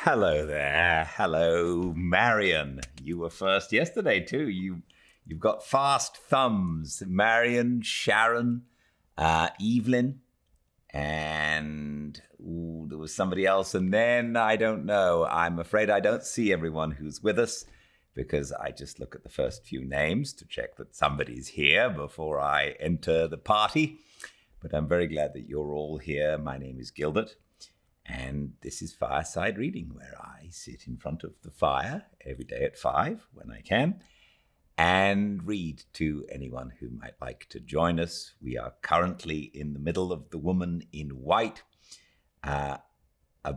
Hello there. Hello, Marion. You were first yesterday too. You've got fast thumbs. Marion, Sharon, Evelyn, and there was somebody else. And then I don't know. I'm afraid I don't see everyone who's with us because I just look at the first few names to check that somebody's here before I enter the party. But I'm very glad that you're all here. My name is Gildart. And this is Fireside Reading, where I sit in front of the fire every day at 5 when I can and read to anyone who might like to join us. We are currently in the middle of The Woman in White, a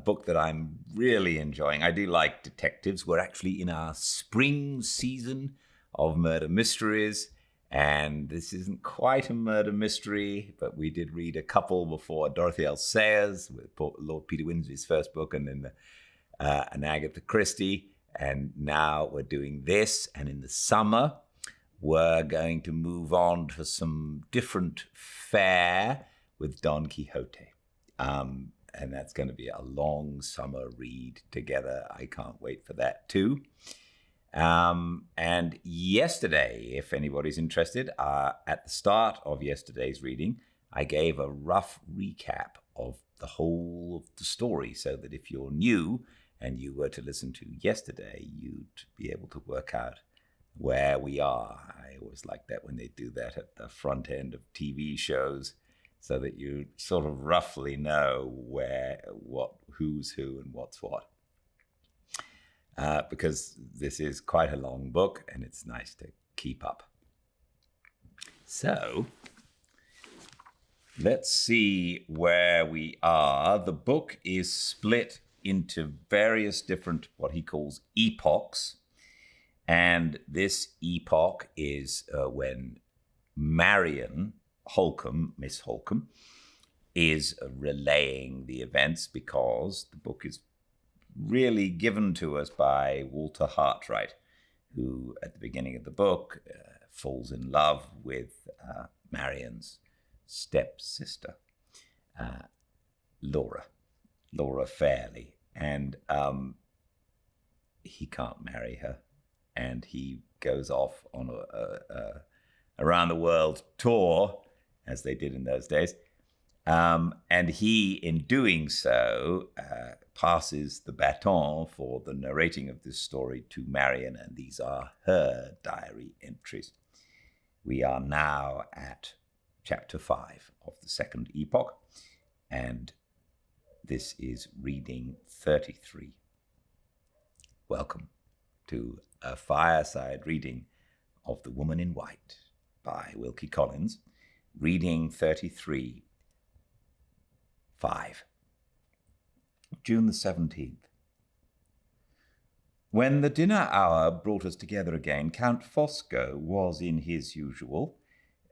book that I'm really enjoying. I do like detectives. We're actually in our spring season of murder mysteries. And this isn't quite a murder mystery, but we did read a couple before. Dorothy L. Sayers, with Lord Peter Wimsey's first book, and then an Agatha Christie. And now we're doing this. And in the summer, we're going to move on to some different fare with Don Quixote. And that's going to be a long summer read together. I can't wait for that too. And yesterday, if anybody's interested, at the start of yesterday's reading, I gave a rough recap of the whole of the story so that if you're new and you were to listen to yesterday, you'd be able to work out where we are. I always like that when they do that at the front end of TV shows so that you sort of roughly know who's who and what's what. Because this is quite a long book and it's nice to keep up. So, let's see where we are. The book is split into various different, what he calls epochs. And this epoch is when Marion Holcomb, Miss Holcomb, is relaying the events because the book is really given to us by Walter Hartwright, who at the beginning of the book falls in love with Marion's stepsister, Laura Fairley. And he can't marry her. And he goes off on a around the world tour, as they did in those days. And he, in doing so, passes the baton for the narrating of this story to Marion, and these are her diary entries. We are now at chapter 5 of the second epoch, and this is reading 33. Welcome to a fireside reading of The Woman in White by Wilkie Collins, reading 33. 5. June the 17th. When the dinner hour brought us together again, Count Fosco was in his usual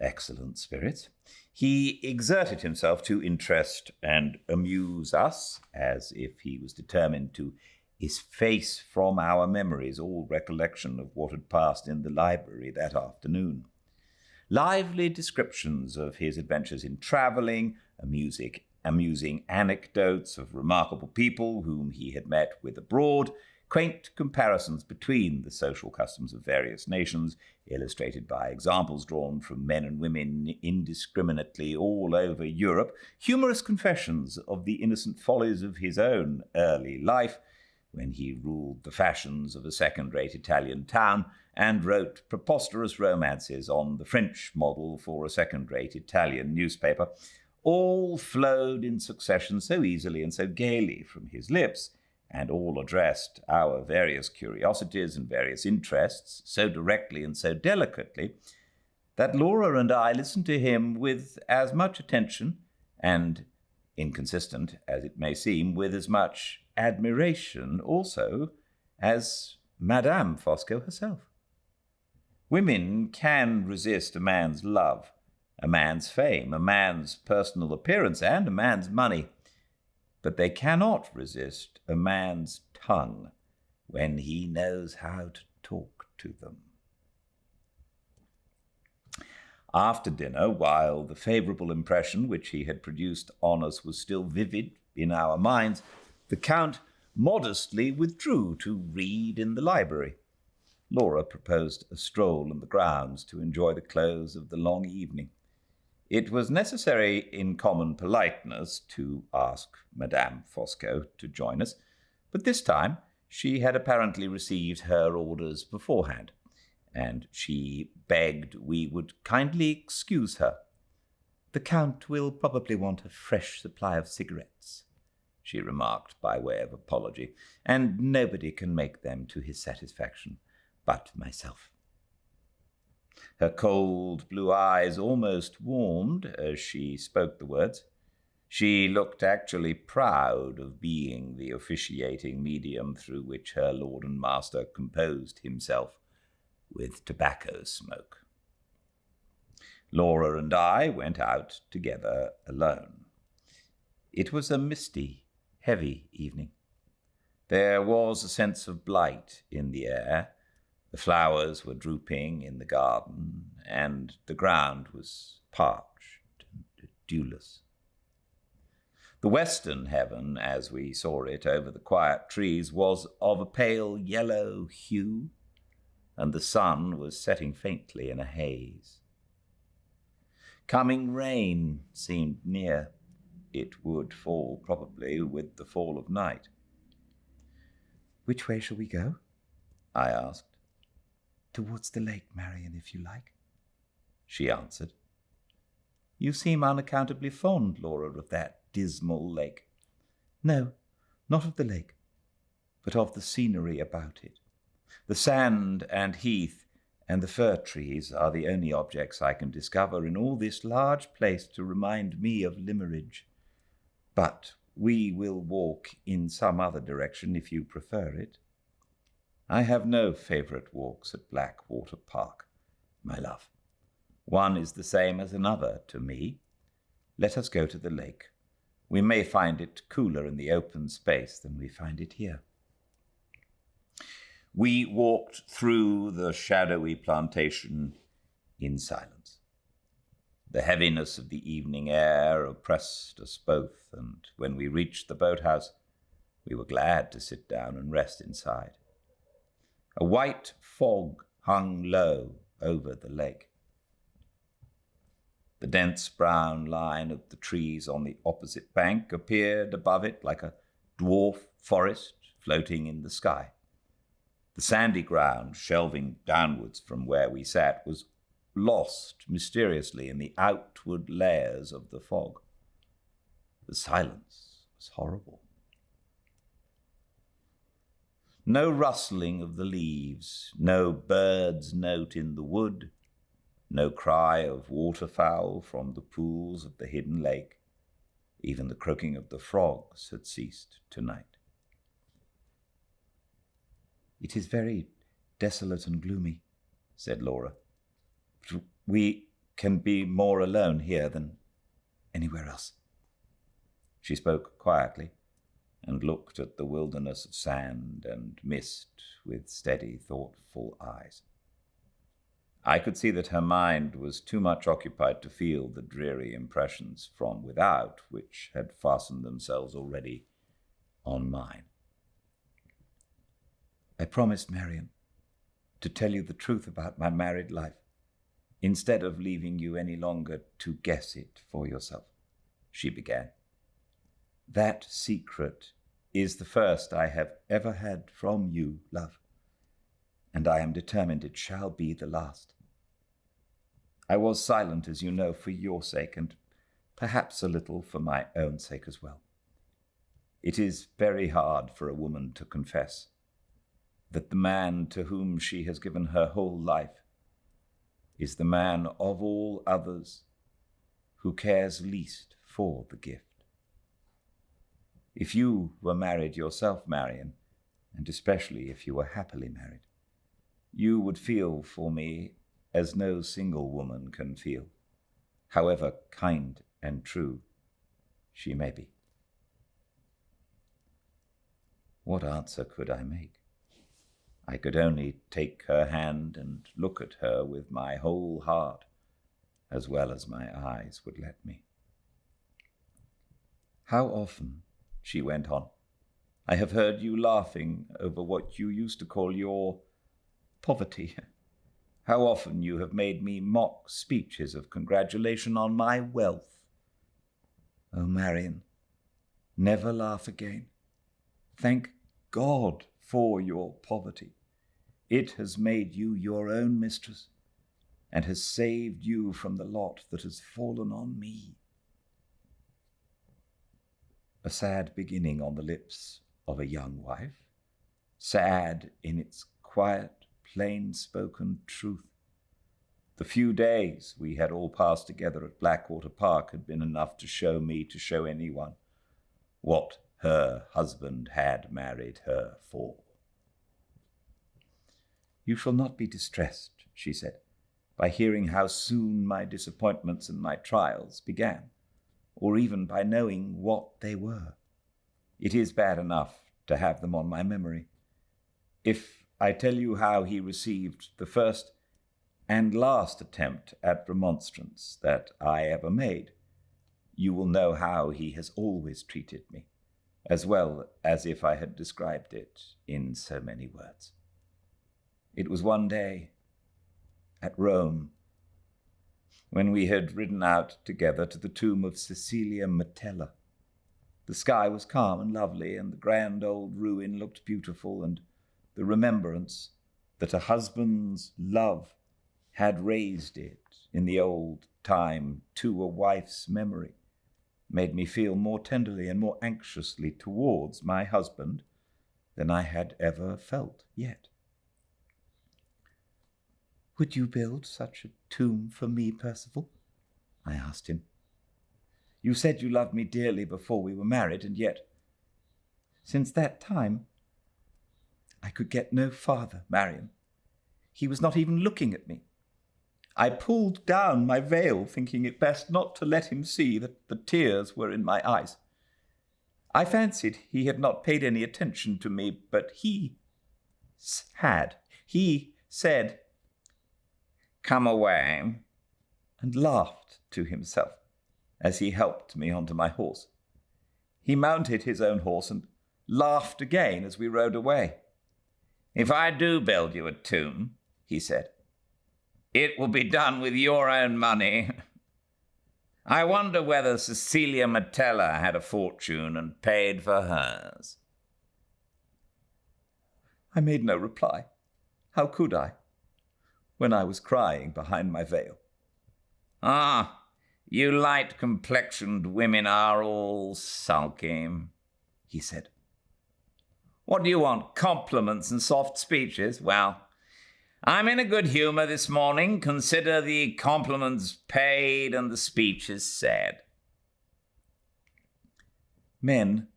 excellent spirits. He exerted himself to interest and amuse us, as if he was determined to efface from our memories all recollection of what had passed in the library that afternoon. Lively descriptions of his adventures in travelling, amusing anecdotes of remarkable people whom he had met with abroad, quaint comparisons between the social customs of various nations, illustrated by examples drawn from men and women indiscriminately all over Europe, humorous confessions of the innocent follies of his own early life, when he ruled the fashions of a second-rate Italian town and wrote preposterous romances on the French model for a second-rate Italian newspaper, all flowed in succession so easily and so gaily from his lips, and all addressed our various curiosities and various interests so directly and so delicately, that Laura and I listened to him with as much attention, and, inconsistent as it may seem, with as much admiration also as Madame Fosco herself. Women can resist a man's love, a man's fame, a man's personal appearance, and a man's money, but they cannot resist a man's tongue when he knows how to talk to them. After dinner, while the favourable impression which he had produced on us was still vivid in our minds, the Count modestly withdrew to read in the library. Laura proposed a stroll in the grounds to enjoy the close of the long evening. It was necessary in common politeness to ask Madame Fosco to join us, but this time she had apparently received her orders beforehand, and she begged we would kindly excuse her. "The Count will probably want a fresh supply of cigarettes," she remarked by way of apology, "and nobody can make them to his satisfaction but myself." Her cold blue eyes almost warmed as she spoke the words. She looked actually proud of being the officiating medium through which her lord and master composed himself with tobacco smoke. Laura and I went out together alone. It was a misty, heavy evening. There was a sense of blight in the air. The flowers were drooping in the garden, and the ground was parched and dewless. The western heaven, as we saw it over the quiet trees, was of a pale yellow hue, and the sun was setting faintly in a haze. Coming rain seemed near. It would fall probably with the fall of night. "Which way shall we go?" I asked. "Towards the lake, Marian, if you like," she answered. "You seem unaccountably fond, Laura, of that dismal lake." "No, not of the lake, but of the scenery about it. The sand and heath and the fir trees are the only objects I can discover in all this large place to remind me of Limmeridge. But we will walk in some other direction if you prefer it. I have no favourite walks at Blackwater Park, my love. One is the same as another to me. Let us go to the lake. We may find it cooler in the open space than we find it here." We walked through the shadowy plantation in silence. The heaviness of the evening air oppressed us both, and when we reached the boathouse, we were glad to sit down and rest inside. A white fog hung low over the lake. The dense brown line of the trees on the opposite bank appeared above it like a dwarf forest floating in the sky. The sandy ground, shelving downwards from where we sat, was lost mysteriously in the outward layers of the fog. The silence was horrible. No rustling of the leaves, no bird's note in the wood, no cry of waterfowl from the pools of the hidden lake. Even the croaking of the frogs had ceased tonight. "It is very desolate and gloomy," said Laura. "But we can be more alone here than anywhere else." She spoke quietly and looked at the wilderness of sand and mist with steady, thoughtful eyes. I could see that her mind was too much occupied to feel the dreary impressions from without which had fastened themselves already on mine. "I promised, Marian, to tell you the truth about my married life, instead of leaving you any longer to guess it for yourself," she began. "That secret is the first I have ever had from you, love, and I am determined it shall be the last. I was silent, as you know, for your sake, and perhaps a little for my own sake as well. It is very hard for a woman to confess that the man to whom she has given her whole life is the man of all others who cares least for the gift. If you were married yourself, Marian, and especially if you were happily married, you would feel for me as no single woman can feel, however kind and true she may be." What answer could I make? I could only take her hand and look at her with my whole heart, as well as my eyes would let me. "How often," she went on, I have heard you laughing over what you used to call your poverty. How often you have made me mock speeches of congratulation on my wealth. Oh, Marion, never laugh again. Thank God for your poverty. It has made you your own mistress and has saved you from the lot that has fallen on me. A sad beginning on the lips of a young wife, sad in its quiet, plain-spoken truth. The few days we had all passed together at Blackwater Park had been enough to show me, to show anyone, what her husband had married her for. You shall not be distressed, she said, by hearing how soon my disappointments and my trials began, or even by knowing what they were. It is bad enough to have them on my memory. If I tell you how he received the first and last attempt at remonstrance that I ever made, you will know how he has always treated me, as well as if I had described it in so many words. It was one day at Rome, when we had ridden out together to the tomb of Cecilia Metella. The sky was calm and lovely, and the grand old ruin looked beautiful, and the remembrance that a husband's love had raised it in the old time to a wife's memory made me feel more tenderly and more anxiously towards my husband than I had ever felt yet. Would you build such a tomb for me, Percival? I asked him. You said you loved me dearly before we were married, and yet, since that time, I could get no farther, Marion. He was not even looking at me. I pulled down my veil, thinking it best not to let him see that the tears were in my eyes. I fancied he had not paid any attention to me, but he had. He said, "Come away," and laughed to himself as he helped me onto my horse. He mounted his own horse and laughed again as we rode away. "If I do build you a tomb," he said, "it will be done with your own money. I wonder whether Cecilia Metella had a fortune and paid for hers." I made no reply. How could I, when I was crying behind my veil? "Ah, you light-complexioned women are all sulky," he said. "What do you want, compliments and soft speeches? Well, I'm in a good humor this morning. Consider the compliments paid and the speeches said." Men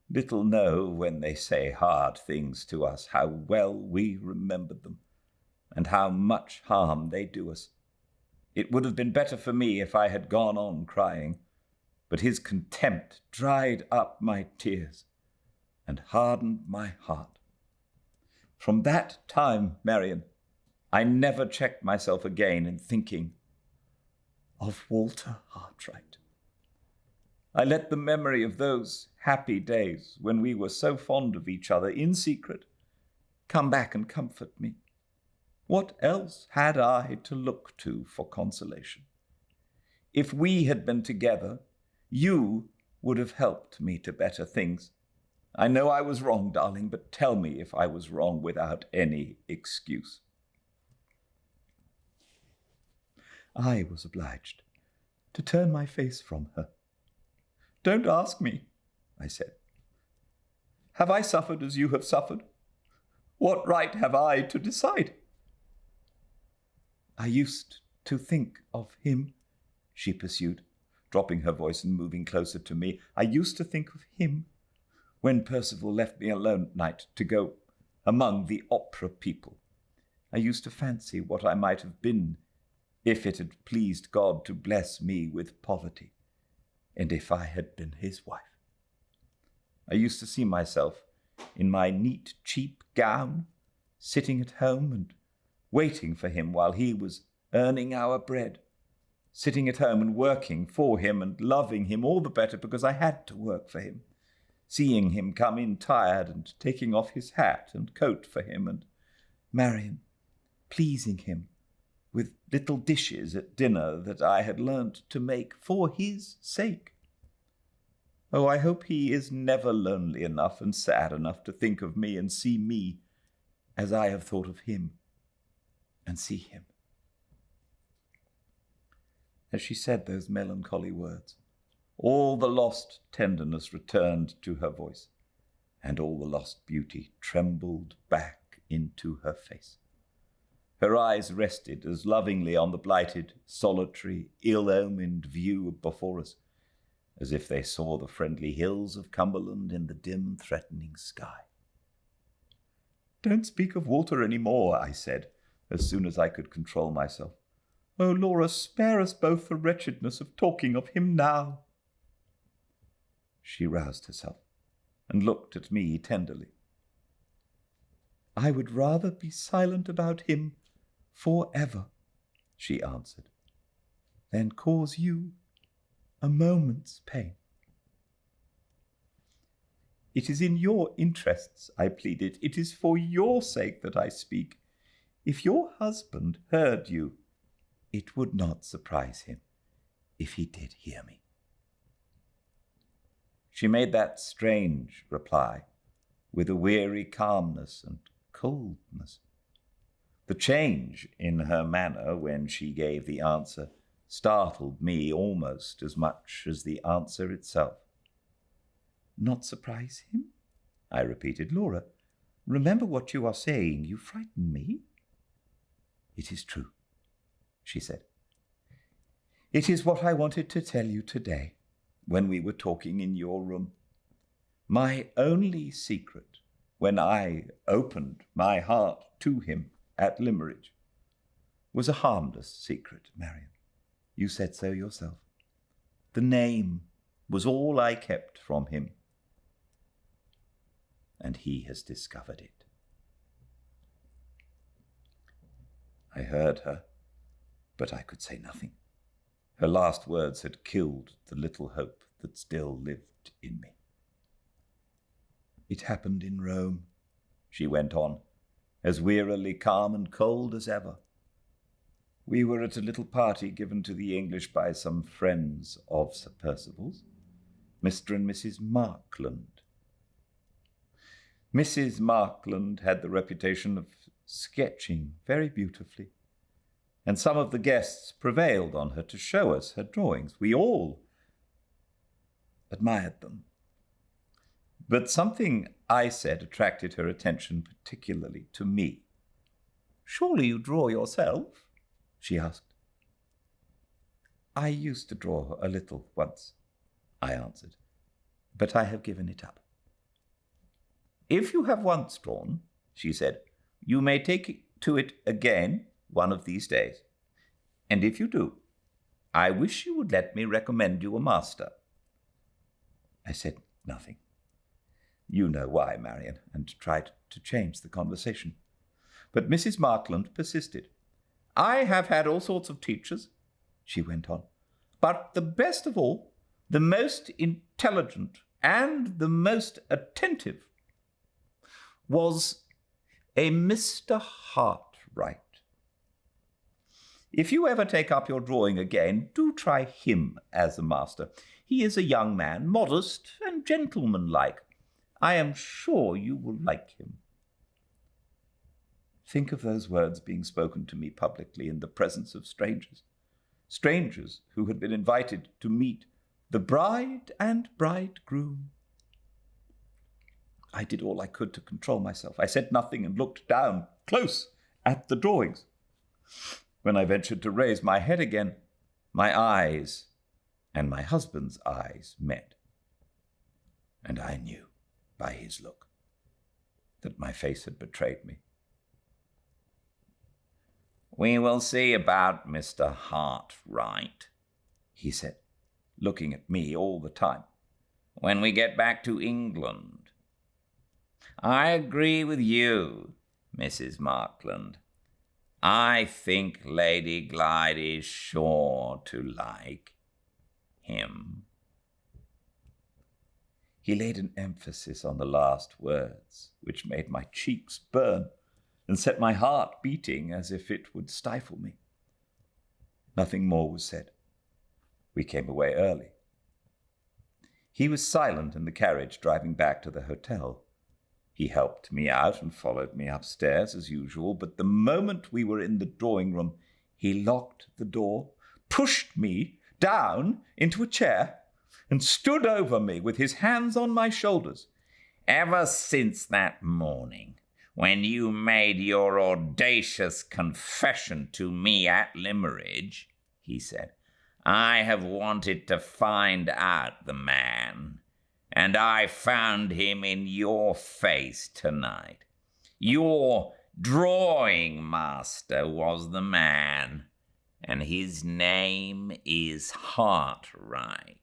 little know when they say hard things to us how well we remember them and how much harm they do us. It would have been better for me if I had gone on crying, but his contempt dried up my tears and hardened my heart. From that time, Marion, I never checked myself again in thinking of Walter Hartwright. I let the memory of those happy days when we were so fond of each other in secret come back and comfort me. What else had I to look to for consolation? If we had been together, you would have helped me to better things. I know I was wrong, darling, but tell me if I was wrong without any excuse. I was obliged to turn my face from her. "Don't ask me," I said. "Have I suffered as you have suffered? What right have I to decide?" "I used to think of him," she pursued, dropping her voice and moving closer to me. "I used to think of him when Percival left me alone at night to go among the opera people. I used to fancy what I might have been if it had pleased God to bless me with poverty, and if I had been his wife. I used to see myself in my neat, cheap gown, sitting at home and waiting for him while he was earning our bread, sitting at home and working for him and loving him all the better because I had to work for him. seeing him come in tired and taking off his hat and coat for him, and Marion pleasing him with little dishes at dinner that I had learnt to make for his sake. Oh, I hope he is never lonely enough and sad enough to think of me and see me as I have thought of him and see him. As she said those melancholy words, all the lost tenderness returned to her voice, and all the lost beauty trembled back into her face. Her eyes rested as lovingly on the blighted, solitary, ill-omened view before us, as if they saw the friendly hills of Cumberland in the dim, threatening sky. "Don't speak of Walter any more," I said, as soon as I could control myself. "Oh, Laura, spare us both the wretchedness of talking of him now." She roused herself and looked at me tenderly. "I would rather be silent about him forever," she answered, "than cause you a moment's pain." "It is in your interests," I pleaded. "It is for your sake that I speak. If your husband heard you, it would not surprise him if he did hear me." She made that strange reply with a weary calmness and coldness. The change in her manner when she gave the answer startled me almost as much as the answer itself. "Not surprise him?" I repeated. "Laura, remember what you are saying. You frighten me." "It is true," she said. "It is what I wanted to tell you today when we were talking in your room. My only secret when I opened my heart to him at Limmeridge was a harmless secret, Marion. You said so yourself. The name was all I kept from him, and he has discovered it." I heard her, but I could say nothing. Her last words had killed the little hope that still lived in me. "It happened in Rome," she went on, as wearily calm and cold as ever. "We were at a little party given to the English by some friends of Sir Percival's, Mr. and Mrs. Markland. Mrs. Markland had the reputation of sketching very beautifully, and some of the guests prevailed on her to show us her drawings. We all admired them. But something I said attracted her attention particularly to me. "Surely you draw yourself?" she asked. "I used to draw a little once," I answered, "but I have given it up." "If you have once drawn," she said, "you may take to it again one of these days. And if you do, I wish you would let me recommend you a master." I said nothing. You know why, Marion, and tried to change the conversation. But Mrs. Markland persisted. "I have had all sorts of teachers," she went on, "but the best of all, the most intelligent and the most attentive, was a Mr. Hartwright. If you ever take up your drawing again, do try him as a master. He is a young man, modest and gentlemanlike. I am sure you will like him." Think of those words being spoken to me publicly in the presence of strangers who had been invited to meet the bride and bridegroom. I did all I could to control myself. I said nothing and looked down close at the drawings. When I ventured to raise my head again, my eyes and my husband's eyes met, and I knew by his look that my face had betrayed me. "We will see about Mr. Hartwright," he said, looking at me all the time, "when we get back to England. I agree with you, Mrs. Markland. I think Lady Glyde is sure to like him." He laid an emphasis on the last words, which made my cheeks burn and set my heart beating as if it would stifle me. Nothing more was said. We came away early. He was silent in the carriage driving back to the hotel. He helped me out and followed me upstairs as usual, but the moment we were in the drawing room, he locked the door, pushed me down into a chair, and stood over me with his hands on my shoulders. "Ever since that morning, when you made your audacious confession to me at Limmeridge," he said, "I have wanted to find out the man, and I found him in your face tonight. Your drawing master was the man, and his name is Hartright.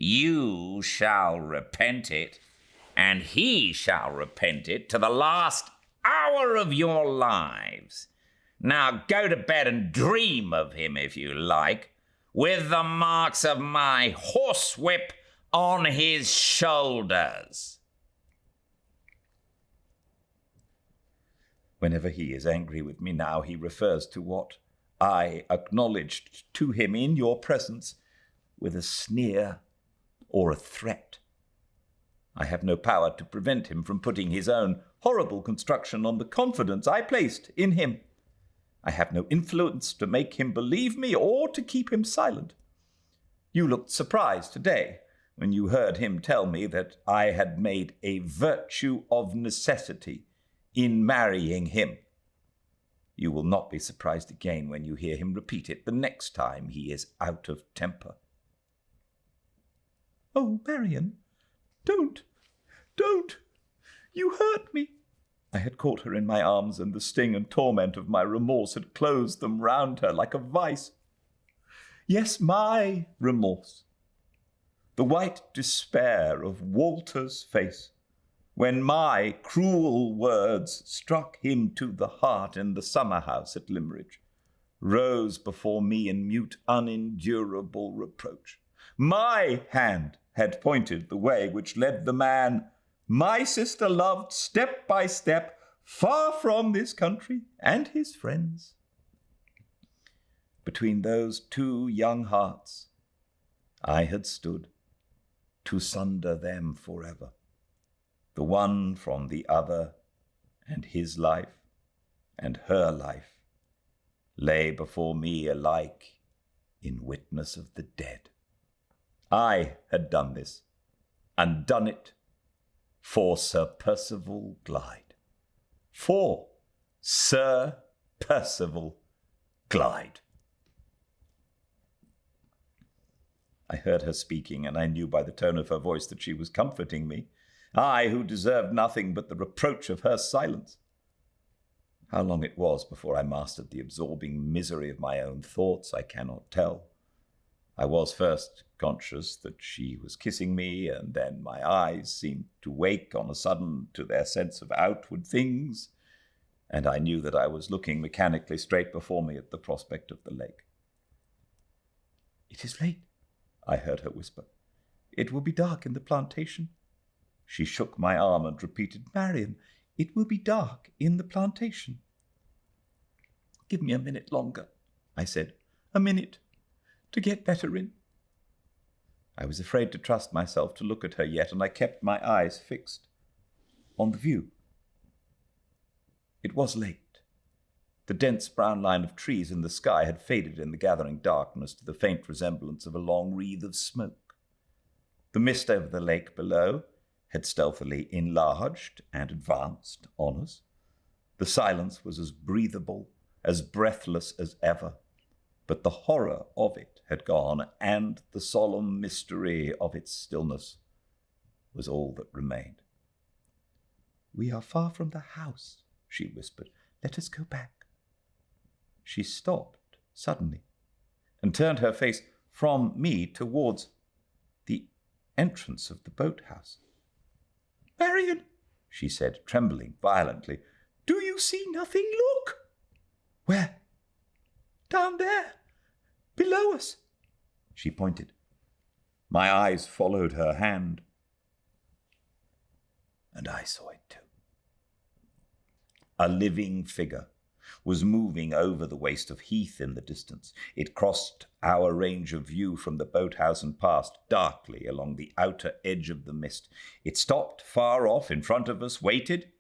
You shall repent it, and he shall repent it to the last hour of your lives. Now go to bed and dream of him if you like, with the marks of my horsewhip on his shoulders." Whenever he is angry with me now, he refers to what I acknowledged to him in your presence with a sneer or a threat. I have no power to prevent him from putting his own horrible construction on the confidence I placed in him. I have no influence to make him believe me or to keep him silent. You looked surprised today when you heard him tell me that I had made a virtue of necessity in marrying him. You will not be surprised again when you hear him repeat it the next time he is out of temper. "Oh, Marian, don't! You hurt me!" I had caught her in my arms, and the sting and torment of my remorse had closed them round her like a vice. Yes, my remorse. The white despair of Walter's face, when my cruel words struck him to the heart in the summer-house at Limmeridge, rose before me in mute, unendurable reproach. My hand had pointed the way which led the man my sister loved step by step, far from this country and his friends. Between those two young hearts I had stood, to sunder them forever, the one from the other, and his life and her life lay before me alike in witness of the dead. I had done this, and done it for Sir Percival Glyde. For Sir Percival Glyde. I heard her speaking, and I knew by the tone of her voice that she was comforting me, I who deserved nothing but the reproach of her silence. How long it was before I mastered the absorbing misery of my own thoughts, I cannot tell. I was first conscious that she was kissing me, and then my eyes seemed to wake on a sudden to their sense of outward things, and I knew that I was looking mechanically straight before me at the prospect of the lake. "It is late," I heard her whisper. "It will be dark in the plantation." She shook my arm and repeated, "Marian, it will be dark in the plantation." "Give me a minute longer," I said. "A minute to get better in." I was afraid to trust myself to look at her yet, and I kept my eyes fixed on the view. It was late. The dense brown line of trees in the sky had faded in the gathering darkness to the faint resemblance of a long wreath of smoke. The mist over the lake below had stealthily enlarged and advanced on us. The silence was as breathable, as breathless as ever, but the horror of it had gone, and the solemn mystery of its stillness was all that remained. "We are far from the house," she whispered. "Let us go back." She stopped suddenly and turned her face from me towards the entrance of the boathouse. "Marian," she said, trembling violently, "do you see nothing? Look!" "Where?" "Down there, below us." She pointed. My eyes followed her hand. and I saw it too. A living figure was moving over the waste of heath in the distance. It crossed our range of view from the boathouse and passed darkly along the outer edge of the mist. It stopped far off in front of us, waited,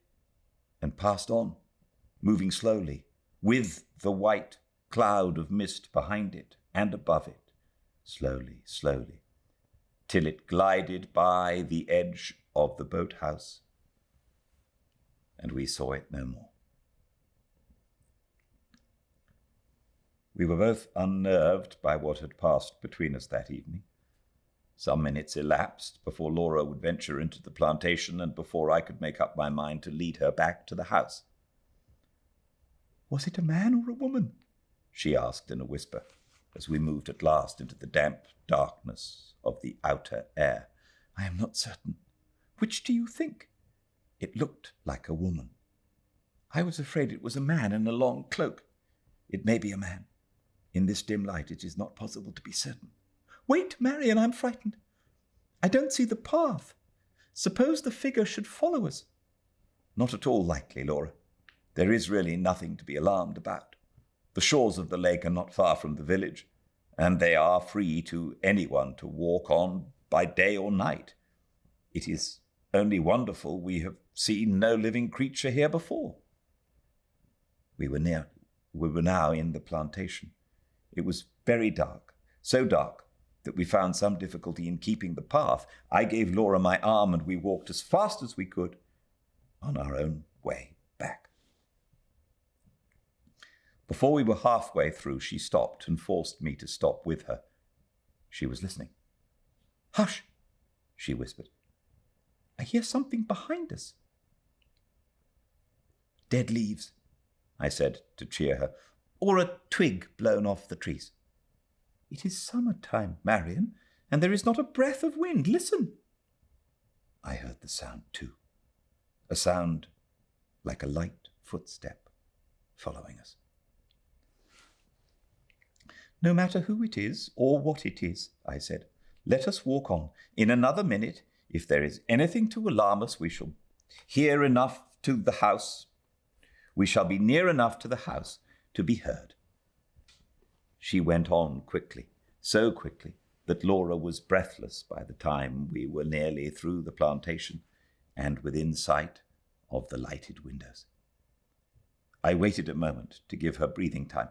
and passed on, moving slowly, with the white cloud of mist behind it and above it, slowly, slowly, till it glided by the edge of the boathouse, and we saw it no more. We were both unnerved by what had passed between us that evening. Some minutes elapsed before Laura would venture into the plantation and before I could make up my mind to lead her back to the house. "Was it a man or a woman?" she asked in a whisper, as we moved at last into the damp darkness of the outer air. "I am not certain. Which do you think?" "It looked like a woman." "I was afraid it was a man in a long cloak." "It may be a man. In this dim light it is not possible to be certain." "Wait, Marian, I'm frightened. I don't see the path. Suppose the figure should follow us." "Not at all likely, Laura. There is really nothing to be alarmed about. The shores of the lake are not far from the village, and they are free to anyone to walk on by day or night. It is only wonderful we have seen no living creature here before." We were now in the plantation. It was very dark, so dark that we found some difficulty in keeping the path. I gave Laura my arm, and we walked as fast as we could on our own way back. Before we were halfway through, she stopped and forced me to stop with her. She was listening. "Hush," she whispered. "I hear something behind us." "Dead leaves," I said to cheer her, "or a twig blown off the trees." "It is summertime, Marian, and there is not a breath of wind. Listen." I heard the sound too, a sound like a light footstep following us. "No matter who it is or what it is," I said, "let us walk on. In another minute, if there is anything to alarm us, we shall hear enough to the house. We shall be near enough to the house to be heard." She went on quickly, so quickly that Laura was breathless by the time we were nearly through the plantation and within sight of the lighted windows. I waited a moment to give her breathing time.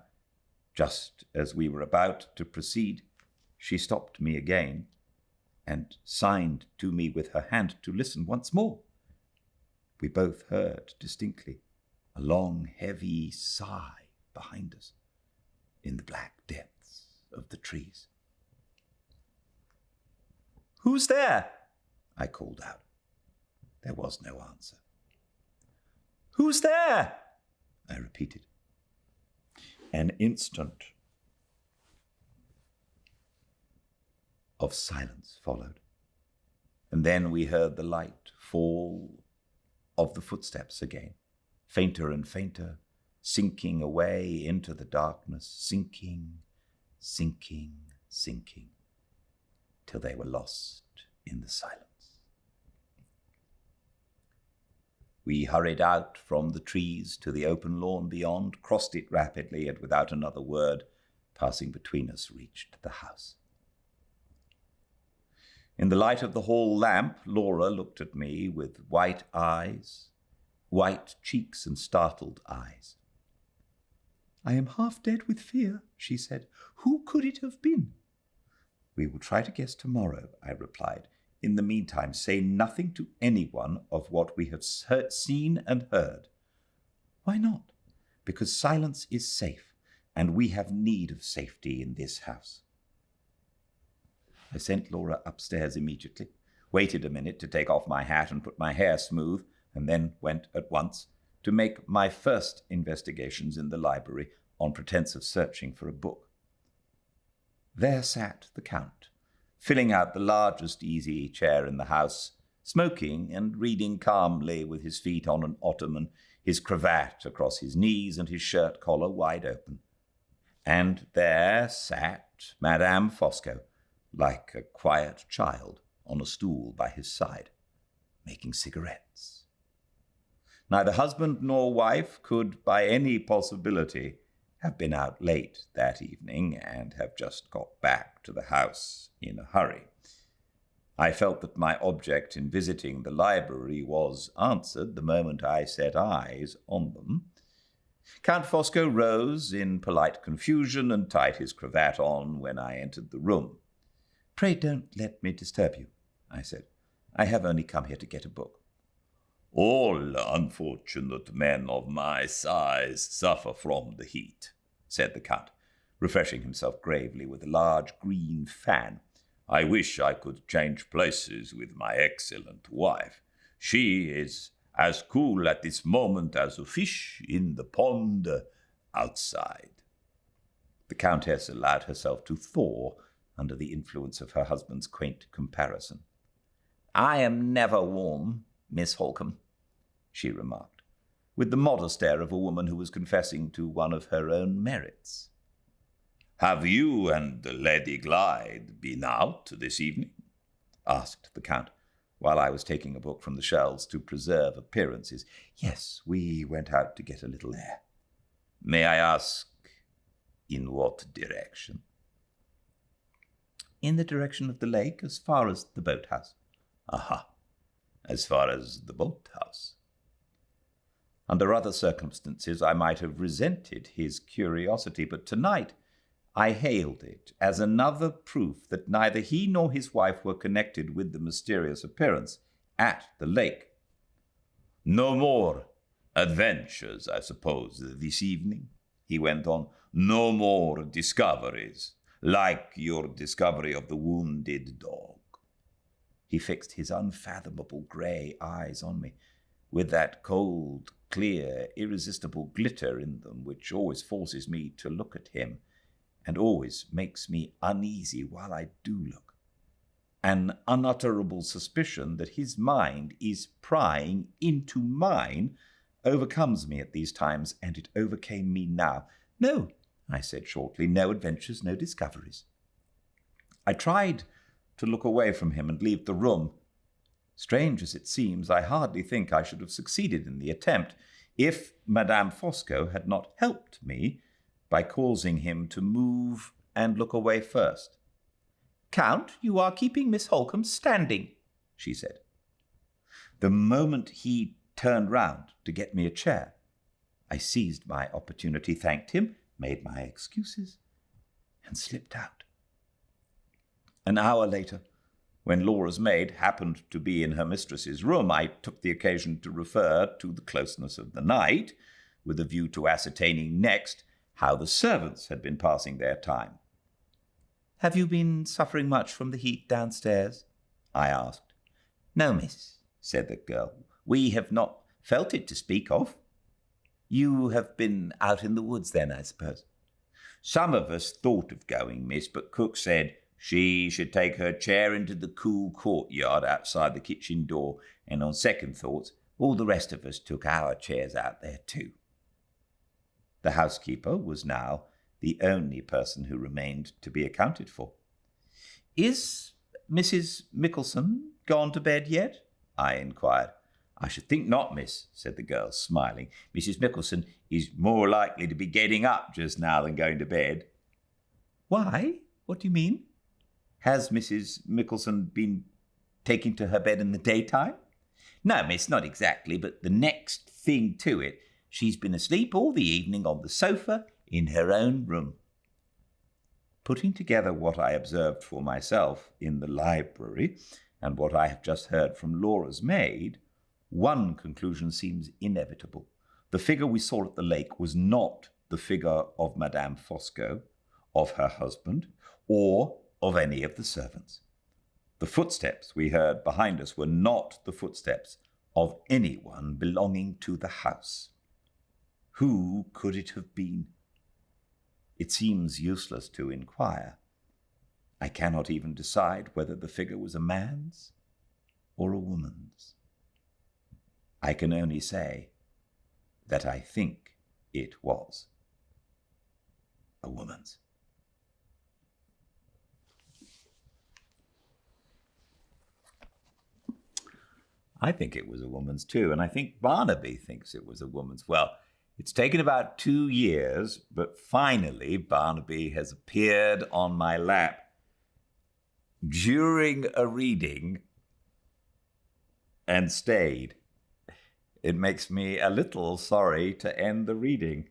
Just as we were about to proceed, she stopped me again and signed to me with her hand to listen once more. We both heard distinctly a long, heavy sigh behind us in the black depths of the trees. "Who's there?" I called out. There was no answer. "Who's there?" I repeated. An instant of silence followed, and then we heard the light fall of the footsteps again, fainter and fainter, sinking away into the darkness, sinking, sinking, sinking, till they were lost in the silence. We hurried out from the trees to the open lawn beyond, crossed it rapidly, and without another word, passing between us, reached the house. In the light of the hall lamp, Laura looked at me with white eyes, white cheeks and startled eyes. "I am half dead with fear," she said. "Who could it have been?" "We will try to guess tomorrow," I replied. "In the meantime, say nothing to anyone of what we have seen and heard." "Why not?" "Because silence is safe, and we have need of safety in this house." I sent Laura upstairs immediately, waited a minute to take off my hat and put my hair smooth, and then went at once to make my first investigations in the library on pretense of searching for a book. There sat the Count, filling out the largest easy chair in the house, smoking and reading calmly with his feet on an ottoman, his cravat across his knees and his shirt collar wide open. And there sat Madame Fosco, like a quiet child, on a stool by his side. making cigarettes. Neither husband nor wife could, by any possibility, have been out late that evening and have just got back to the house in a hurry. I felt that my object in visiting the library was answered the moment I set eyes on them. Count Fosco rose in polite confusion and tied his cravat on when I entered the room. "Pray don't let me disturb you," I said. "I have only come here to get a book." "All unfortunate men of my size suffer from the heat," said the Count, refreshing himself gravely with a large green fan. "I wish I could change places with my excellent wife. She is as cool at this moment as a fish in the pond outside." The Countess allowed herself to thaw under the influence of her husband's quaint comparison. "I am never warm, Miss Holcombe," she remarked, with the modest air of a woman who was confessing to one of her own merits. "Have you and Lady Glyde been out this evening?" asked the Count, while I was taking a book from the shelves to preserve appearances. "Yes, we went out to get a little air." "May I ask, in what direction?" "In the direction of the lake, as far as the boathouse." "Aha, as far as the boathouse." Under other circumstances, I might have resented his curiosity, but tonight I hailed it as another proof that neither he nor his wife were connected with the mysterious appearance at the lake. "No more adventures, I suppose, this evening?" he went on. "No more discoveries, like your discovery of the wounded dog?" He fixed his unfathomable grey eyes on me, with that cold, clear, irresistible glitter in them which always forces me to look at him, and always makes me uneasy while I do look. An unutterable suspicion that his mind is prying into mine overcomes me at these times, and it overcame me now. "No," I said shortly, "no adventures, no discoveries." I tried to look away from him and leave the room. Strange as it seems, I hardly think I should have succeeded in the attempt if Madame Fosco had not helped me by causing him to move and look away first. "Count, you are keeping Miss Holcombe standing," she said. The moment he turned round to get me a chair, I seized my opportunity, thanked him, made my excuses, and slipped out. An hour later, when Laura's maid happened to be in her mistress's room, I took the occasion to refer to the closeness of the night, with a view to ascertaining next how the servants had been passing their time. "Have you been suffering much from the heat downstairs?" I asked. "No, miss," said the girl. "We have not felt it to speak of." "You have been out in the woods then, I suppose?" "Some of us thought of going, miss, but cook said she should take her chair into the cool courtyard outside the kitchen door, and on second thoughts, all the rest of us took our chairs out there too." The housekeeper was now the only person who remained to be accounted for. "Is Mrs. Mickelson gone to bed yet?" I inquired. "I should think not, miss," said the girl, smiling. "Mrs. Mickelson is more likely to be getting up just now than going to bed." "Why? What do you mean? Has Mrs. Mickelson been taking to her bed in the daytime?" "No, miss, not exactly, but the next thing to it, she's been asleep all the evening on the sofa in her own room." Putting together what I observed for myself in the library and what I have just heard from Laura's maid, one conclusion seems inevitable. The figure we saw at the lake was not the figure of Madame Fosco, of her husband, or of any of the servants. The footsteps we heard behind us were not the footsteps of anyone belonging to the house. Who could it have been? It seems useless to inquire. I cannot even decide whether the figure was a man's or a woman's. I can only say that I think it was a woman's. I think it was a woman's too, and I think Barnaby thinks it was a woman's. Well, it's taken about 2 years, but finally Barnaby has appeared on my lap during a reading and stayed. It makes me a little sorry to end the reading,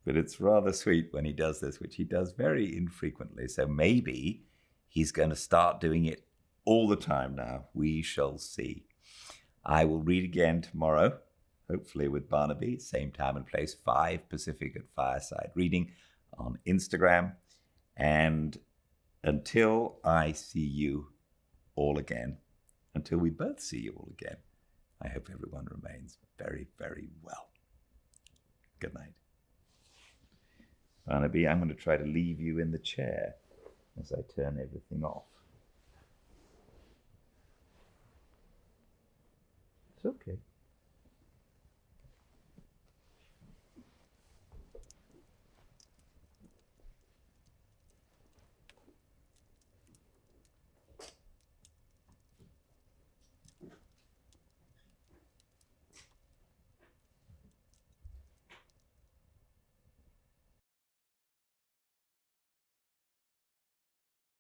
but it's rather sweet when he does this, which he does very infrequently. So maybe he's going to start doing it all the time now. We shall see. I will read again tomorrow, hopefully with Barnaby, same time and place, 5 Pacific at Fireside Reading on Instagram. And until I see you all again, until we both see you all again, I hope everyone remains very, very well. Good night. Barnaby, I'm going to try to leave you in the chair as I turn everything off. It's okay.